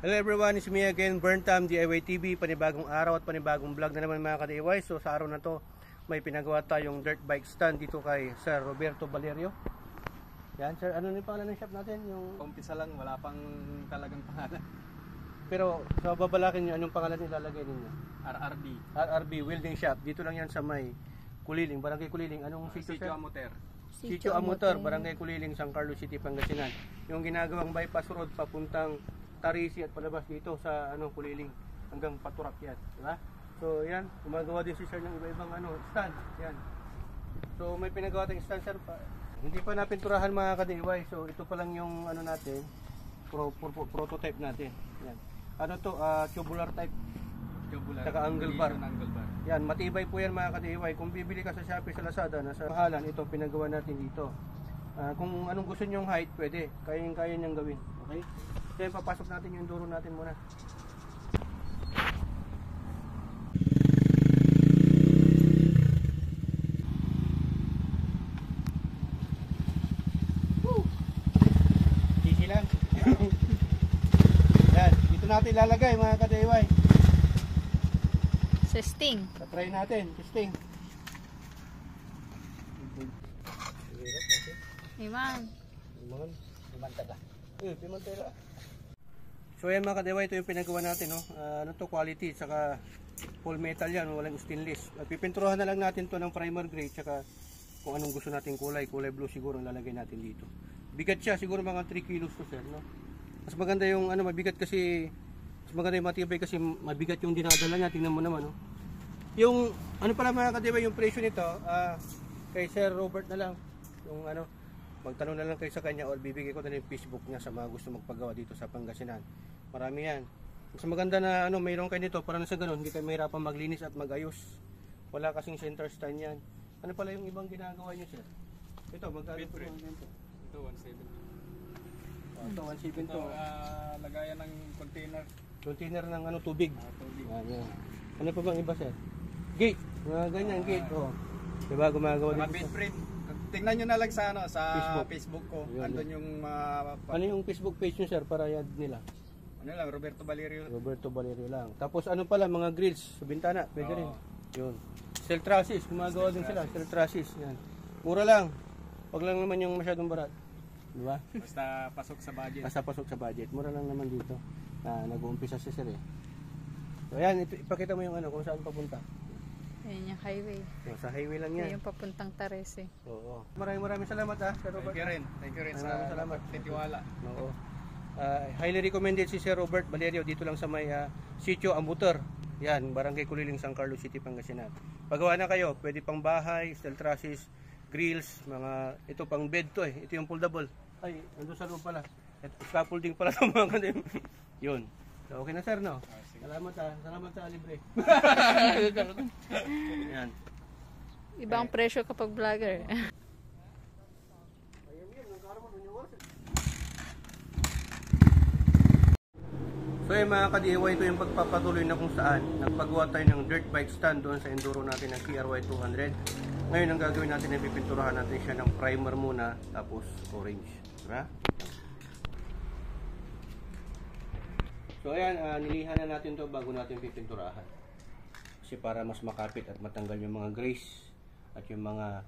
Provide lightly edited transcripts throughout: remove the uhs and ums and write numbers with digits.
Hello everyone, it's me again, Burntam DIY TV, panibagong araw at panibagong vlog na naman mga ka-DIY. So sa araw na to, may pinagawa tayong dirt bike stand dito kay Sir Roberto Valerio. Yan sir, ano yung pangalan ng shop natin? Yung umpisa lang, wala pang talagang pangalan. Pero sa babalakin nyo, anong pangalan nilalagay ninyo? RRB Welding Shop. Dito lang yan sa may Kuliling, Barangay Kuliling. Anong Sitio Amoter? Sitio Amoter, Barangay Kuliling, San Carlos City, Pangasinan. Yung ginagawang bypass road papuntang Tarisi at palabas dito sa Kuliling hanggang Paturak yan, di ba? So yan, gumagawa din si sir ng iba-ibang stand, yan. So may pinagawa tayong stand sir pa. Hindi pa napinturahan mga ka-DIY. So ito pa lang yung natin, prototype natin. Yan. Ano to, tubular type. Tubular. Saka angle bar. Yan, matibay po yan mga ka-DIY. Kung bibili ka sa Shopee, sa Lazada, nasa mahalan, ito pinagawa natin dito. Kung anong gusto nyong height, pwede. Kaya niyang gawin. Okay? Kaya papasok natin yung enduro natin muna. Easy lang. Yan, dito natin ilalagay mga ka-DIY. Sa sting. Try natin, testing. Iman. Pimantala. Pimantala. So yan mga ka-DIY, ito yung pinagawa natin, no? Ano to, quality, saka full metal yan, walang stainless. Pipinturahan na lang natin to ng primer gray, saka kung anong gusto natin kulay blue siguro ang lalagay natin dito. Bigat siya, siguro mga 3 kilos to sir, no? Mas maganda yung mabigat kasi, mas maganda yung matibay kasi mabigat yung dinadala niya, tingnan mo naman, no? Yung, pala mga ka-DIY, yung presyo nito, kay Sir Robert na lang, yung magtanong na lang kayo sa kanya or bibigay ko na yung Facebook niya sa mga gusto magpagawa dito sa Pangasinan. Marami yan. Mas maganda na mayroon kayo nito para na sa ganun, hindi kayo mahirapan maglinis at magayos. Wala kasing center stand yan. Ano pala yung ibang ginagawa niyo sir? Ito, magkano po ito? Ito, 170. Ito, 170 to. Lagayan ng container. Container ng tubig. Tubig. Yan. Ano pa bang iba sir? Gate. Mga ganyan, gate. Diba, gumagawa Mga dito bed sa frame. Tingnan nyo na lang sa Facebook ko. Andun yung ano yung Facebook page nyo sir para yan nila? Ano lang, Roberto Valerio lang. Tapos ano pala, mga grills sa bintana, pwede rin. Yun. Cell trusses, gumagawa din sila, cell trusses. Yan. Mura lang. Wag lang naman yung masyadong barat. Di ba? Basta pasok sa budget. Basta pasok sa budget. Mura lang naman dito. Nag-uumpisa si sir eh. So ayan, ipakita mo yung kung saan papunta. Ayan yung highway. Sa highway lang yan. Ayan yung papuntang Tarese. Oo. Maraming salamat Sir Robert. Thank you rin sa salamat. titiwala. Oo. Highly recommended si Sir Robert Valerio dito lang sa may Sitio Amoter. Yan, Barangay Kuliling, San Carlos City, Pangasinan. Pagawa na kayo, pwede pang bahay, steel trusses, grills, ito pang bed to eh. Ito yung foldable. Ay, nandun sa loob pala. Scaffolding pala sa mga kanil. Yun. So, okay na sir, no? Salamat sa libre. Yan. Ibang presyo kapag vlogger. So mga ka-DIY, ito yung pagpapatuloy na kung saan nagpagawa tayo ng dirt bike stand doon sa enduro natin ng KRY 200. Ngayon ang gagawin natin ay pipinturahan natin siya ng primer muna tapos orange. Diba? So ayan, nilihan na natin to bago natin pipinturahan. Kasi para mas makapit at matanggal yung mga grease at yung mga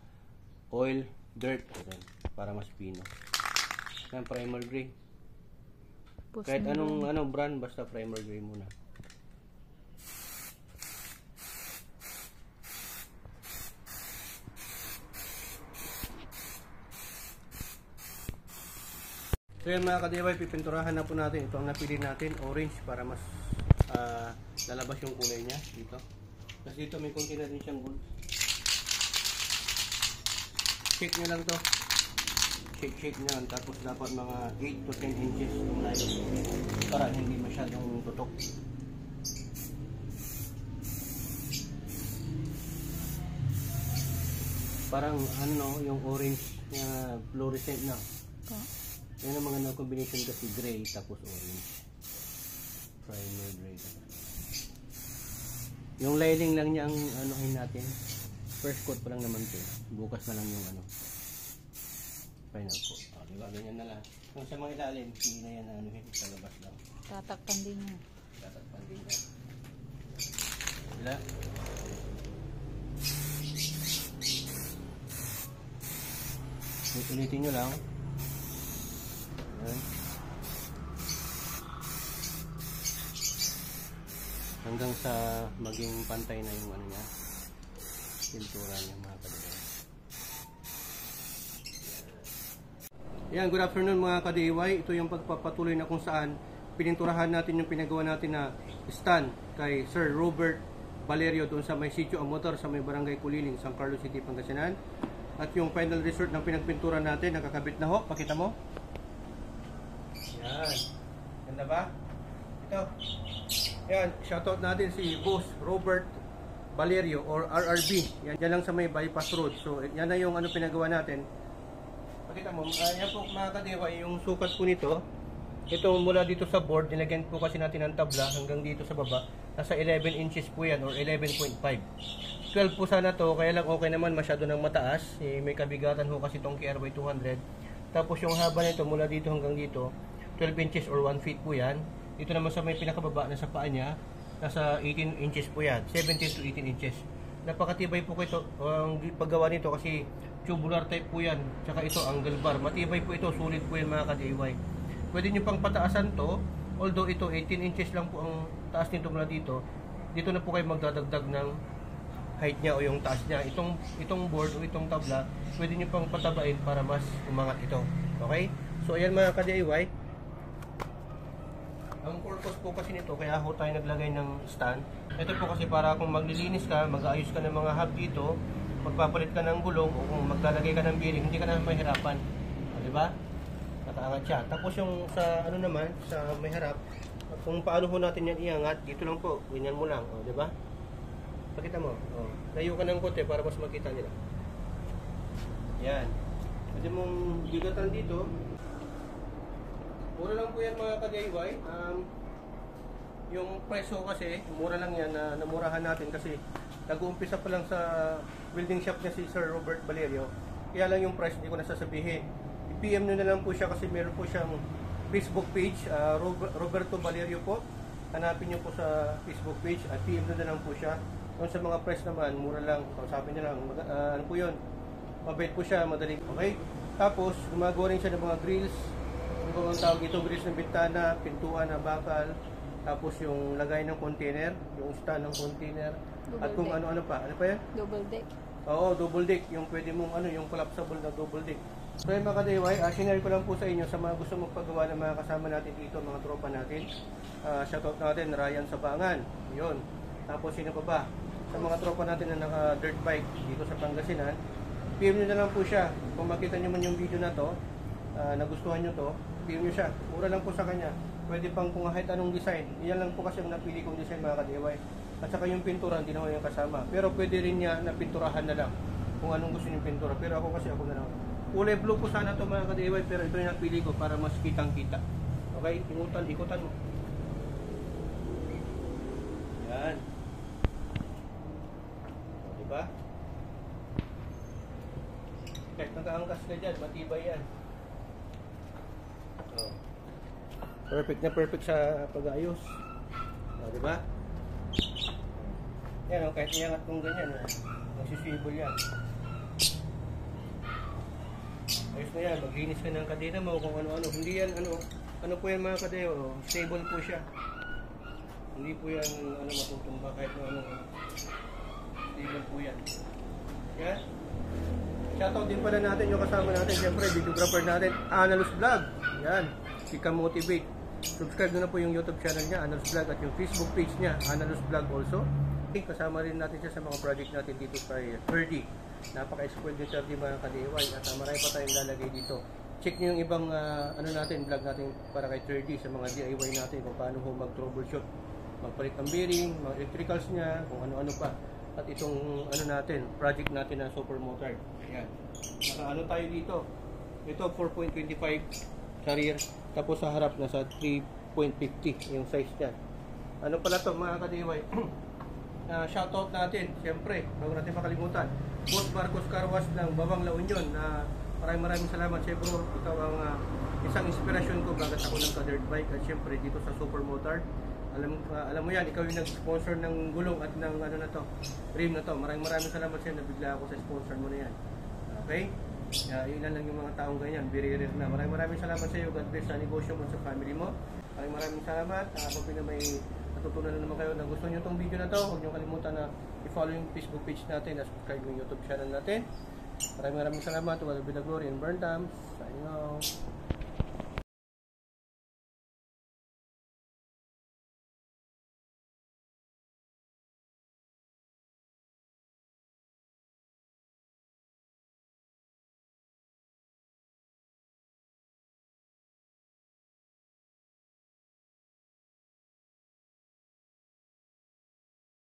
oil, dirt, para mas pino. Yan, primer gray. Kahit anong brand, basta primer gray muna. So yan mga ka-DIY, pipinturahan na po natin. Ito ang napili natin, orange, para mas lalabas yung kulay niya dito. Tapos dito may konti na din siyang gold. Shake nyo lang to. Shake nyo lang. Tapos dapat mga 8 to 10 inches yung layo para hindi masyadong tutok. Parang yung orange na fluorescent na. Yan ang mga combination kasi gray tapos orange. Primer gray. Yung lining lang niya ang anuhin natin. First coat pa lang naman ito. Bukas na lang yung final coat. Diba? Ganyan na lang. Kung sa mga ilalim, hindi na yan anuhin. Sa labas lang. Tatakpan din niya. Tatakpan din yan. Wala. Ulitin nyo lang. Ayan. Hanggang sa maging pantay na yung ano niya, pintura niya mga ka-DIY. Yan, good afternoon mga ka-DIY. Ito yung pagpapatuloy na kung saan pininturahan natin yung pinagawa natin na stand kay Sir Robert Valerio doon sa may Sitio Amotor sa may Barangay Kuliling, San Carlos City, Pangasinan. At yung final result ng pinagpintura natin, nakakabit na ho. Pakita mo. Yan. Ganda ba? Ito. Yan. Shoutout natin si Boss Robert Valerio or RRB. Yan. Yan lang sa may bypass road. So, yan na yung ano pinagawa natin. Pakita mo. Yan po mga ka-DIY, yung sukat po nito. Ito mula dito sa board, nilagyan po kasi natin ng tabla hanggang dito sa baba. Nasa 11 inches po yan or 11.5. 12 po sana to, kaya lang okay naman, masyado ng mataas. May kabigatan ho kasi itong KRY 200. Tapos yung haba nito mula dito hanggang dito, 12 inches or 1 feet po yan. Ito naman sa may pinakababa na sa paa niya, nasa 18 inches po yan. 17 to 18 inches. Napakatibay po ito ang paggawa nito kasi tubular type po yan. Tsaka ito angle bar. Matibay po ito, sulit po yan mga ka-DIY. Pwede nyo pang pataasan to, although ito 18 inches lang po ang taas nito mula dito. Dito na po kayo magdadagdag ng height niya o yung taas niya. Itong board o itong tabla, pwede nyo pang patabain para mas umangat ito. Okay? So ayan mga ka-DIY. Ang purpose po kasi nito, kaya ako tayo naglagay ng stand. Ito po kasi para kung maglilinis ka, mag-aayos ka ng mga hub dito, magpapalit ka ng gulong o kung maglalagay ka ng bearing, hindi ka na mahirapan. O, diba? Nakaangat siya. Tapos yung sa ano naman, sa may harap, kung paano ho natin yan iangat, dito lang po, ganyan mo lang. O, diba? Pakita mo. O, layo ka ng konti para mas makita nila. Yan. Pwede mong bigatan dito. Mura lang po yan mga ka-DIY. Yung presyo kasi, mura lang yan na namurahan natin kasi nag-uumpisa pa lang sa building shop niya si Sir Robert Valerio. Kaya lang yung price, hindi ko nasasabihin. I-PM nyo na lang po siya kasi meron po siyang Facebook page, Roberto Valerio po. Hanapin nyo po sa Facebook page at PM nyo na lang po siya. Kung sa mga price naman, mura lang. Sabi niya lang, ano po yun? Mabait po siya, madaling. Okay? Tapos, gumagawa rin siya ng mga grills. Ano ang tawag ito? Grills ng bintana, pintuan na bakal. Tapos yung lagay ng container, yung stand ng container. Double at kung deck. ano-ano pa. Ano pa yan? Double deck. Oo, double deck. Yung pwede mong ano, yung collapsible na double deck. So yun mga ka-DIY, sinare ko lang po sa inyo sa mga gusto magpagawa ng mga kasama natin dito, mga tropa natin. Shoutout natin, Ryan Sabangan. Yun. Tapos sino pa ba? Sa mga tropa natin na naka-dirt bike dito sa Pangasinan, PM nyo na lang po siya. Kung makita nyo man yung video na to, nagustuhan nyo to, PM nyo siya. Mura lang po sa kanya. Pwede pang kung kahit anong design. Iyan lang po kasi ang napili kong design mga ka-DIY. At saka yung pintura, hindi na ko yung kasama. Pero pwede rin niya na pinturahan na lang kung anong gusto yung pintura. Pero ako kasi ako na lang. Kulay blue po sana to mga ka-DIY, pero ito yung napili ko para mas kitang-kita. Okay? Ikutan mo. Yan. O, diba? Kahit nakaangkas ka dyan, matibay yan. O. Perfect na perfect sa pag-ayos. O, diba? Yan o, kahit iangat kong ganyan, nagsiswivel yan. Ayos na yan, maglinis ka ng kadena mo kung ano-ano. Hindi yan, ano po yan mga kadena, stable po siya. Hindi po yan, matutumba kahit ano. Stable po yan. Yan. Shoutout din pala natin yung kasama natin, siyempre, videographer natin, Analus Vlog. Yan, si Ka-Motivate. Subscribe na po yung YouTube channel niya, Analus Vlog, at yung Facebook page niya, Analus Vlog also. Kasama rin natin siya sa mga project natin dito kay 30. Napaka-spoiled yung 30 mga ka-DIY at marami pa tayong lalagay dito. Check nyo yung ibang vlog natin para kay 30 sa mga DIY natin kung paano ho mag-troubleshoot, magpalit ng bearing, mga electricals niya, kung ano-ano pa. At itong natin, project natin na super motor. Ayan. Naka tayo dito. Ito 4.25 sa rear. Tapos sa harap nasa 3.50 yung size niya. Ano pala to mga ka-DIY? Shoutout natin, siyempre, bago natin makalimutan, Boss Marcos Car Wash ng Bawang La Union. Maraming salamat, siyempre, ikaw ang isang inspirasyon ko bakit ako nagka-dirt bike at syempre dito sa Supermotard. Alam mo yan, ikaw yung nag-sponsor ng gulong at ng ano na to, rim na to. Maraming salamat sa iyo, nabigla ako sa sponsor mo na yan. Okay? Yun lang yung mga taong ganyan, very rare na. Maraming salamat sa iyo. God bless sa negosyo mo sa family mo. Maraming salamat. Kung may natutunan na naman kayo na gusto nyo itong video na to, huwag nyo kalimutan na i-follow yung Facebook page natin at subscribe yung YouTube channel natin. Maraming salamat. Wala be the glory and burn times. Signing out.